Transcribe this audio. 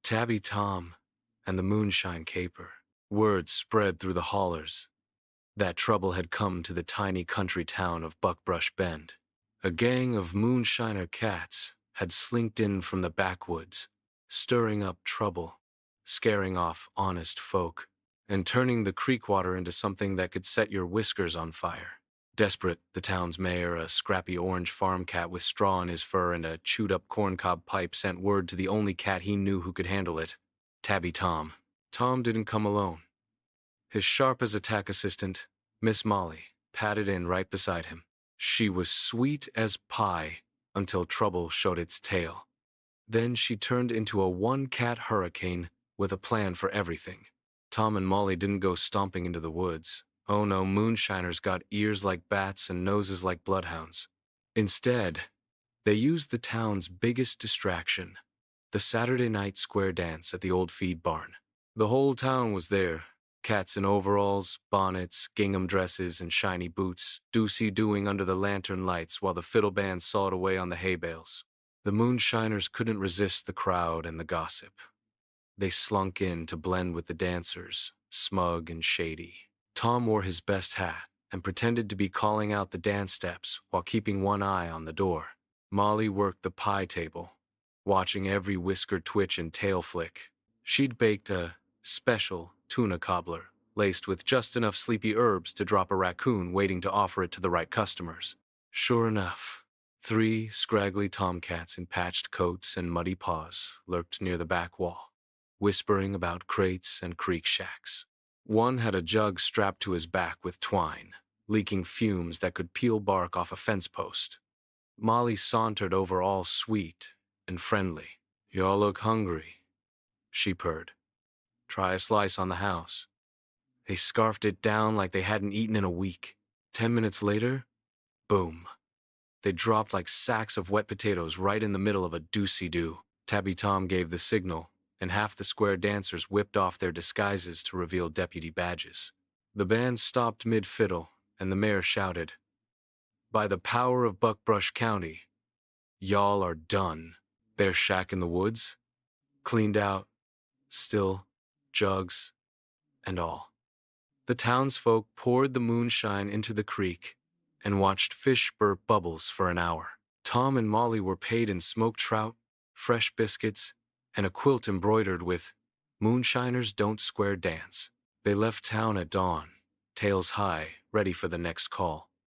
Tabby Tom and the Moonshine Caper. Word spread through the hollers that trouble had come to the tiny country town of Buckbrush Bend. A gang of moonshiner cats had slinked in from the backwoods, stirring up trouble, scaring off honest folk, and turning the creek water into something that could set your whiskers on fire. Desperate, the town's mayor, a scrappy orange farm cat with straw in his fur and a chewed-up corncob pipe, sent word to the only cat he knew who could handle it, Tabby Tom. Tom didn't come alone. His sharp-as-a-tack assistant, Miss Molly, padded in right beside him. She was sweet as pie until trouble showed its tail. Then she turned into a one-cat hurricane with a plan for everything. Tom and Molly didn't go stomping into the woods. Oh no, moonshiners got ears like bats and noses like bloodhounds. Instead, they used the town's biggest distraction, the Saturday night square dance at the old feed barn. The whole town was there. Cats in overalls, bonnets, gingham dresses, and shiny boots, doosey-doing under the lantern lights while the fiddle band sawed away on the hay bales. The moonshiners couldn't resist the crowd and the gossip. They slunk in to blend with the dancers, smug and shady. Tom wore his best hat and pretended to be calling out the dance steps while keeping one eye on the door. Molly worked the pie table, watching every whisker twitch and tail flick. She'd baked a special tuna cobbler, laced with just enough sleepy herbs to drop a raccoon waiting to offer it to the right customers. Sure enough, 3 scraggly tomcats in patched coats and muddy paws lurked near the back wall, whispering about crates and creek shacks. One had a jug strapped to his back with twine, leaking fumes that could peel bark off a fence post. Molly sauntered over all sweet and friendly. "Y'all look hungry," she purred. "Try a slice on the house." They scarfed it down like they hadn't eaten in a week. 10 minutes later, boom. They dropped like sacks of wet potatoes right in the middle of a doosey-doo. Tabby Tom gave the signal, and half the square dancers whipped off their disguises to reveal deputy badges. The band stopped mid-fiddle, and the mayor shouted, "By the power of Buckbrush County, y'all are done." Their shack in the woods, cleaned out, still, jugs, and all. The townsfolk poured the moonshine into the creek and watched fish burp bubbles for an hour. Tom and Molly were paid in smoked trout, fresh biscuits, and a quilt embroidered with "Moonshiners Don't Square Dance." They left town at dawn, tails high, ready for the next call.